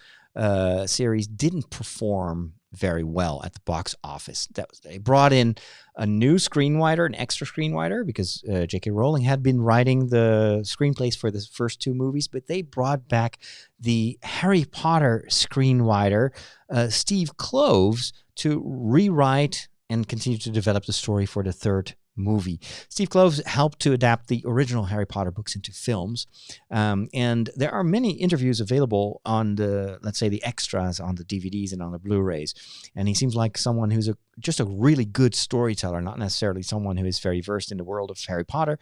series, didn't perform very well at the box office. They brought in a new screenwriter, an extra screenwriter, because J.K. Rowling had been writing the screenplays for the first two movies, but they brought back the Harry Potter screenwriter, Steve Kloves, to rewrite and continue to develop the story for the third movie. Steve Kloves helped to adapt the original Harry Potter books into films, and there are many interviews available on the, let's say, the extras on the DVDs and on the Blu-rays, and he seems like someone who's just a really good storyteller, not necessarily someone who is very versed in the world of Harry Potter,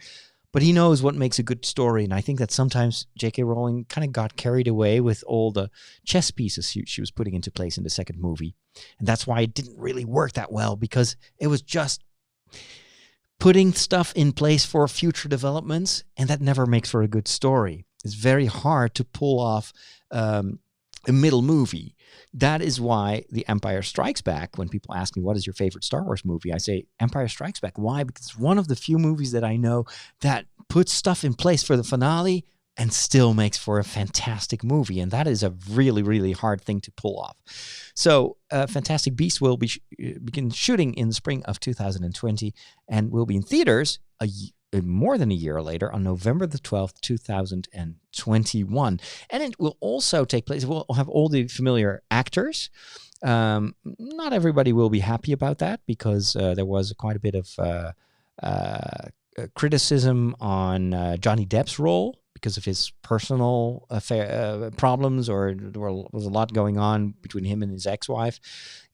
but he knows what makes a good story, and I think that sometimes J.K. Rowling kind of got carried away with all the chess pieces she was putting into place in the second movie, and that's why it didn't really work that well, because it was just putting stuff in place for future developments, and that never makes for a good story. It's very hard to pull off a a middle movie. That is why The Empire Strikes Back, when people ask me, what is your favorite Star Wars movie? I say Empire Strikes Back. Why? Because it's one of the few movies that I know that puts stuff in place for the finale and still makes for a fantastic movie. And that is a really, really hard thing to pull off. So Fantastic Beasts will begin shooting in the spring of 2020 and will be in theaters more than a year later on November the 12th, 2021. And it will also take place, we'll have all the familiar actors. Not everybody will be happy about that because there was quite a bit of criticism on Johnny Depp's role because of his personal problems, or there was a lot going on between him and his ex-wife.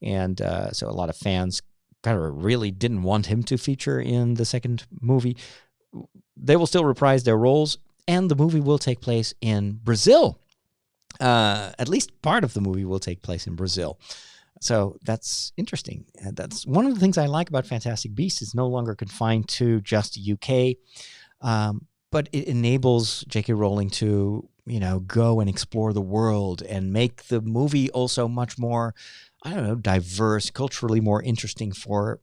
And so a lot of fans kind of really didn't want him to feature in the second movie. They will still reprise their roles, and the movie will take place in Brazil. At least part of the movie will take place in Brazil. So that's interesting. That's one of the things I like about Fantastic Beasts. It's no longer confined to just the UK, but it enables J.K. Rowling to, go and explore the world and make the movie also much more, diverse, culturally more interesting for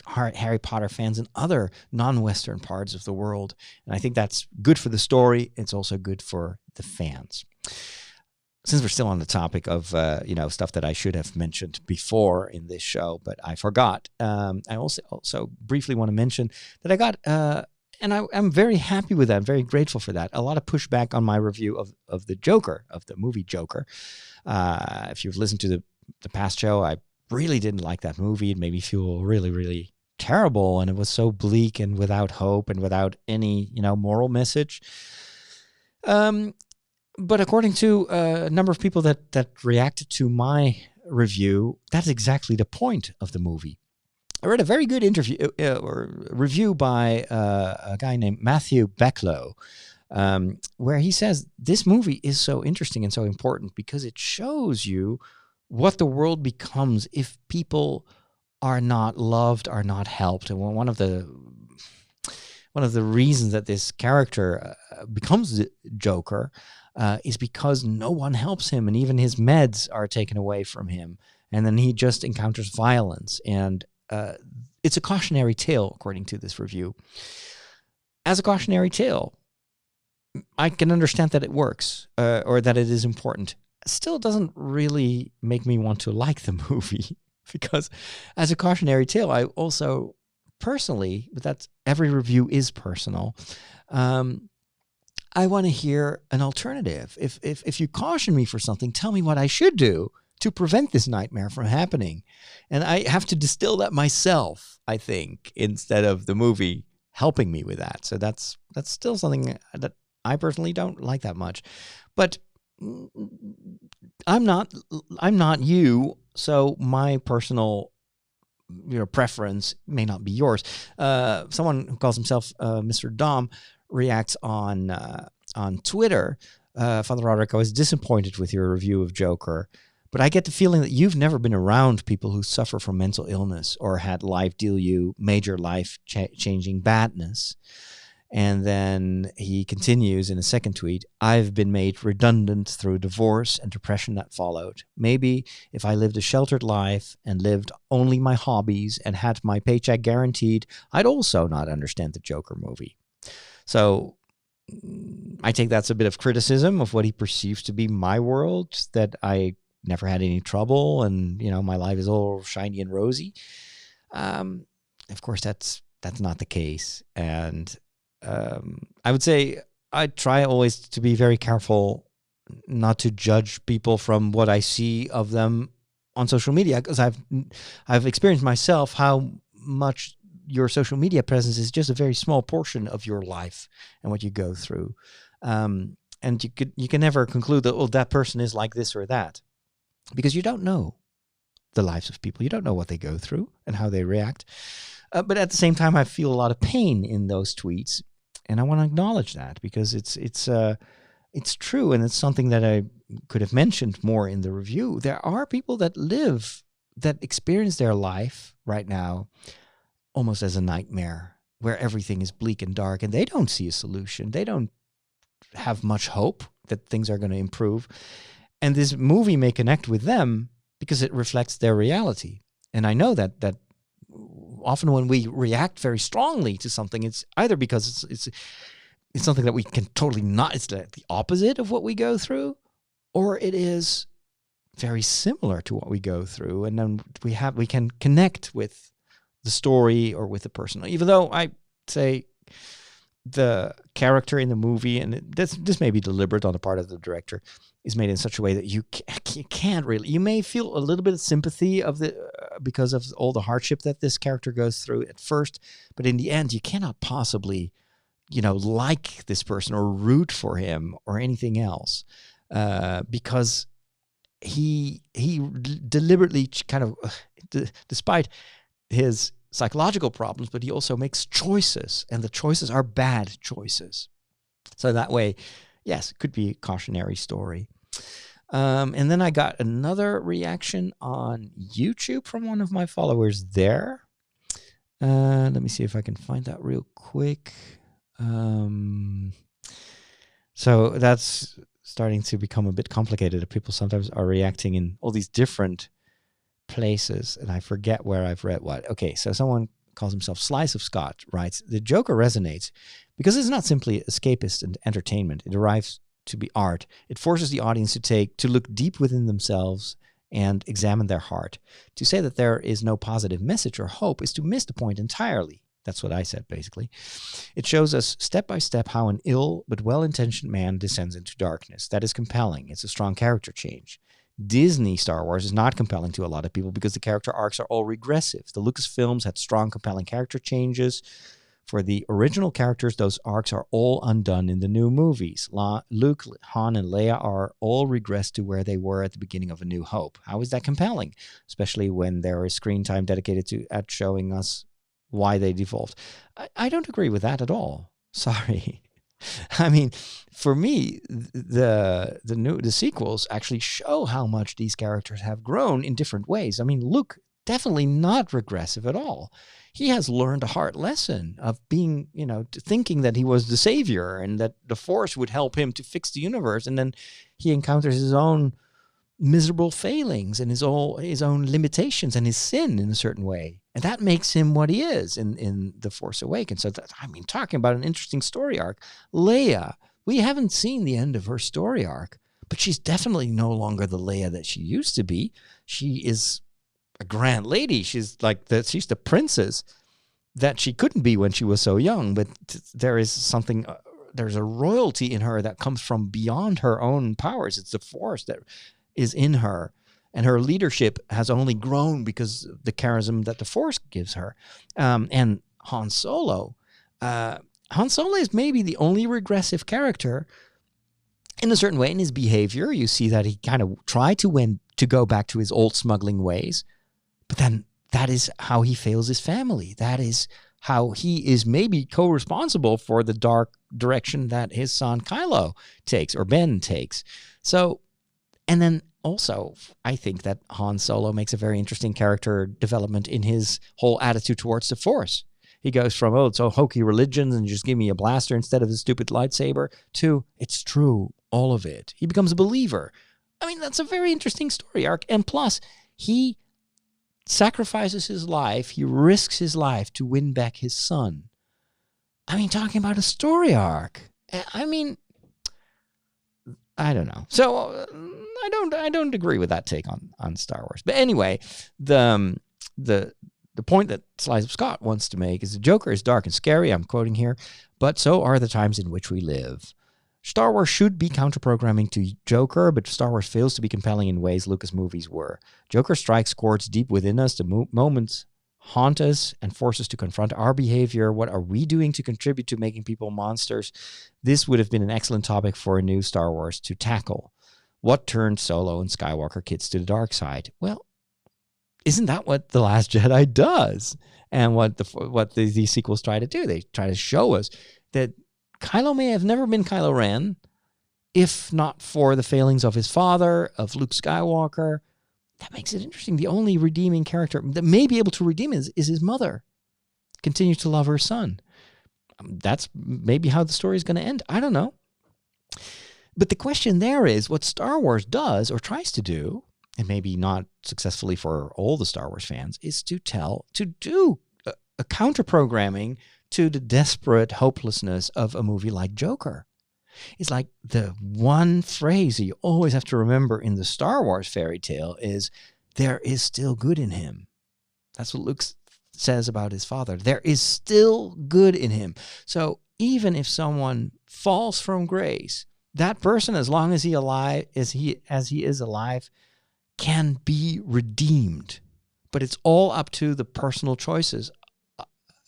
Harry Potter fans in other non-Western parts of the world. And I think that's good for the story. It's also good for the fans. Since we're still on the topic of, stuff that I should have mentioned before in this show, but I forgot. I also briefly want to mention that I got, and I'm very happy with that. I'm very grateful for that. A lot of pushback on my review of the Joker, of the movie Joker. If you've listened to the past show, I really didn't like that movie. It made me feel really, really terrible, and it was so bleak and without hope and without any, moral message. But according to a number of people that reacted to my review, that's exactly the point of the movie. I read a very good review by a guy named Matthew Becklow, where he says this movie is so interesting and so important because it shows you what the world becomes if people are not loved, are not helped. And one of the reasons that this character becomes the Joker is because no one helps him, and even his meds are taken away from him, and then he just encounters violence. And it's a cautionary tale, according to this review. As a cautionary tale, I can understand that it works, or that it is important. Still doesn't really make me want to like the movie, because as a cautionary tale, I also personally, but that's every review is personal, I want to hear an alternative. If you caution me for something, tell me what I should do to prevent this nightmare from happening. And I have to distill that myself, I think, instead of the movie helping me with that. So that's still something that I personally don't like that much. But I'm not you, so my personal preference may not be yours. Someone who calls himself Mr. Dom reacts on Twitter. Father Roderick, I was disappointed with your review of Joker, but I get the feeling that you've never been around people who suffer from mental illness or had life deal you major life-changing badness. And then he continues in a second tweet, I've been made redundant through divorce and depression that followed. Maybe if I lived a sheltered life and lived only my hobbies and had my paycheck guaranteed, I'd also not understand the Joker movie. So I take that's a bit of criticism of what he perceives to be my world, that I never had any trouble and, my life is all shiny and rosy. Of course, that's not the case. And I would say I try always to be very careful not to judge people from what I see of them on social media, because I've experienced myself how much your social media presence is just a very small portion of your life and what you go through. And you can never conclude that, that person is like this or that, because you don't know the lives of people. You don't know what they go through and how they react. But at the same time, I feel a lot of pain in those tweets, and I want to acknowledge that because it's true, and it's something that I could have mentioned more in the review. There are people that experience their life right now almost as a nightmare, where everything is bleak and dark, and they don't see a solution. They don't have much hope that things are going to improve. And this movie may connect with them because it reflects their reality. And I know that often when we react very strongly to something, it's either because it's something that we can totally not, it's the opposite of what we go through, or it is very similar to what we go through. And then we can connect with the story or with the person. Even though I say the character in the movie, and this may be deliberate on the part of the director, is made in such a way that you can't really, you may feel a little bit of sympathy because of all the hardship that this character goes through at first, but in the end, you cannot possibly, like this person or root for him or anything else, because he deliberately kind of, despite his psychological problems, but he also makes choices, and the choices are bad choices. So that way, yes, it could be a cautionary story. And then I got another reaction on YouTube from one of my followers there. Let me see if I can find that real quick. So that's starting to become a bit complicated. People sometimes are reacting in all these different places, and I forget where I've read what. Okay, so someone calls himself Slice of Scott, writes, the Joker resonates because it's not simply escapist and entertainment. It arrives to be art. It forces the audience to look deep within themselves and examine their heart. To say that there is no positive message or hope is to miss the point entirely. That's what I said, basically. It shows us step by step how an ill but well-intentioned man descends into darkness. That is compelling. It's a strong character change. Disney Star Wars is not compelling to a lot of people because the character arcs are all regressive. The Lucasfilms had strong, compelling character changes. For the original characters, those arcs are all undone in the new movies. Luke, Han, and Leia are all regressed to where they were at the beginning of A New Hope. How is that compelling? Especially when there is screen time dedicated at showing us why they devolved. I don't agree with that at all. Sorry. I mean, for me, the sequels actually show how much these characters have grown in different ways. I mean, Luke, definitely not regressive at all. He has learned a hard lesson of being, thinking that he was the savior and that the Force would help him to fix the universe. And then he encounters his own miserable failings and his own limitations and his sin in a certain way. And that makes him what he is in The Force Awakens. So, talking about an interesting story arc. Leia, we haven't seen the end of her story arc, but she's definitely no longer the Leia that she used to be. She is a grand lady. She's she's the princess that she couldn't be when she was so young. But there is something, there's a royalty in her that comes from beyond her own powers. It's the Force that is in her. And her leadership has only grown because of the charisma that the Force gives her. And Han Solo is maybe the only regressive character in a certain way in his behavior. You see that he kind of tried to go back to his old smuggling ways, but then that is how he fails his family. That is how he is maybe co-responsible for the dark direction that his son Kylo takes, or Ben takes. So, and then also, I think that Han Solo makes a very interesting character development in his whole attitude towards the Force. He goes from, it's all hokey religions and just give me a blaster instead of a stupid lightsaber, to, it's true, all of it. He becomes a believer. I mean, that's a very interesting story arc. And plus, he sacrifices his life, he risks his life to win back his son. I mean, talking about a story arc. I mean, I don't know. So I don't agree with that take on Star Wars. But anyway, the point that Slice of Scott wants to make is the Joker is dark and scary, I'm quoting here, but so are the times in which we live. Star Wars should be counter-programming to Joker, but Star Wars fails to be compelling in ways Lucas movies were. Joker strikes chords deep within us. The moments haunt us and force us to confront our behavior. What are we doing to contribute to making people monsters? This would have been an excellent topic for a new Star Wars to tackle. What turned Solo and Skywalker kids to the dark side? Well, isn't that what The Last Jedi does? And what these sequels try to do? They try to show us that Kylo may have never been Kylo Ren if not for the failings of his father, of Luke Skywalker. That makes it interesting. The only redeeming character that may be able to redeem is his mother. Continue to love her son. That's maybe how the story is going to end. I don't know. But the question there is what Star Wars does or tries to do, and maybe not successfully for all the Star Wars fans, is to do a counter-programming to the desperate hopelessness of a movie like Joker. It's like the one phrase you always have to remember in the Star Wars fairy tale is, there is still good in him. That's what Luke says about his father. There is still good in him. So even if someone falls from grace, that person, as long as he is alive, can be redeemed. But it's all up to the personal choices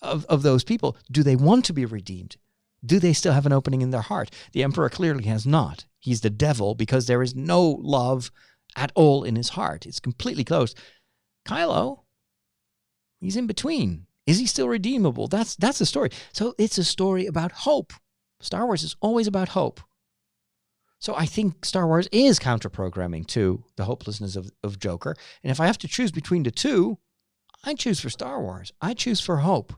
of those people. Do they want to be redeemed? Do they still have an opening in their heart? The Emperor clearly has not. He's the devil because there is no love at all in his heart. It's completely closed. Kylo, he's in between. Is he still redeemable? That's the story. So it's a story about hope. Star Wars is always about hope. So I think Star Wars is counter-programming to the hopelessness of Joker. And if I have to choose between the two, I choose for Star Wars. I choose for hope.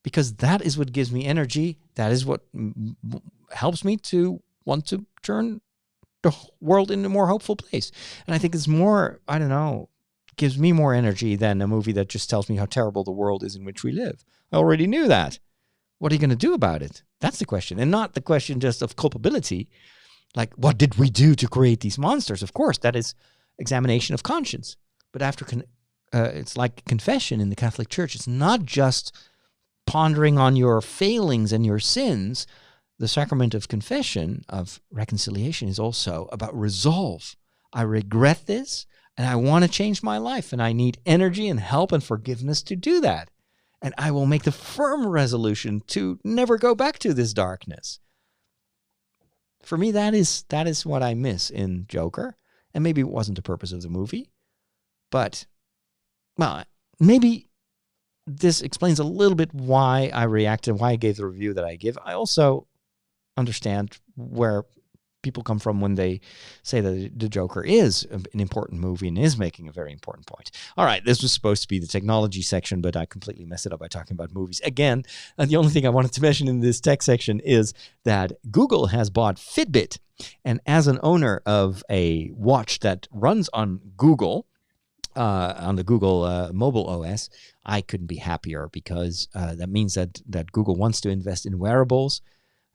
Because that is what gives me energy. That is what helps me to want to turn the world into a more hopeful place. And I think it's more, I don't know, gives me more energy than a movie that just tells me how terrible the world is in which we live. I already knew that. What are you going to do about it? That's the question. And not the question just of culpability. Like, what did we do to create these monsters? Of course, that is examination of conscience. But after it's like confession in the Catholic Church. It's not just pondering on your failings and your sins. The sacrament of confession, of reconciliation, is also about resolve. I regret this, and I want to change my life, and I need energy and help and forgiveness to do that. And I will make the firm resolution to never go back to this darkness. For me, that is what I miss in Joker. And maybe it wasn't the purpose of the movie. But, well, maybe this explains a little bit why I reacted, why I gave the review that I give. I also understand where people come from when they say that The Joker is an important movie and is making a very important point. All right, this was supposed to be the technology section, but I completely messed it up by talking about movies again. And the only thing I wanted to mention in this tech section is that Google has bought Fitbit. And as an owner of a watch that runs on Google, on the Google mobile OS, I couldn't be happier because that means that Google wants to invest in wearables.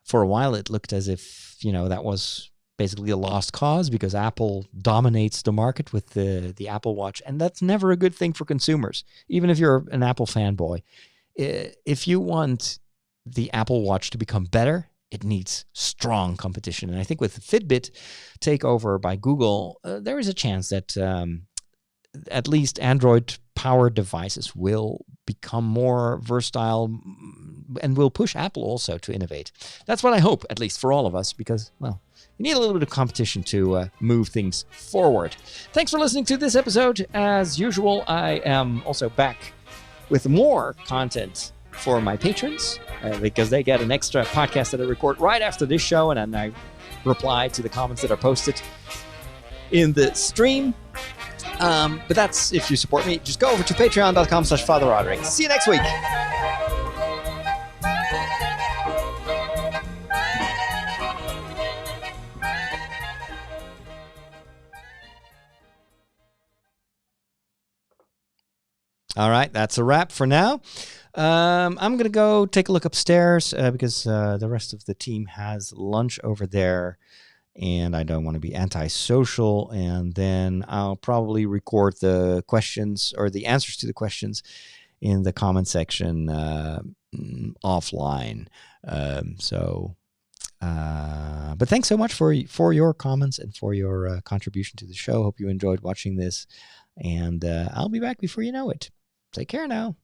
For a while, it looked as if, that was basically a lost cause because Apple dominates the market with the Apple Watch. And that's never a good thing for consumers, even if you're an Apple fanboy. If you want the Apple Watch to become better, it needs strong competition. And I think with the Fitbit takeover by Google, there is a chance that at least Android-powered devices will become more versatile and will push Apple also to innovate. That's what I hope, at least for all of us, because, well, you need a little bit of competition to move things forward. Thanks for listening to this episode. As usual, I am also back with more content for my patrons because they get an extra podcast that I record right after this show, and then I reply to the comments that are posted in the stream. But that's if you support me. Just go over to patreon.com/Father Roderick. See you next week. All right, that's a wrap for now. I'm going to go take a look upstairs because the rest of the team has lunch over there. And I don't want to be antisocial. And then I'll probably record the questions or the answers to the questions in the comment section offline. But thanks so much for your comments and for your contribution to the show. Hope you enjoyed watching this. And I'll be back before you know it. Take care now.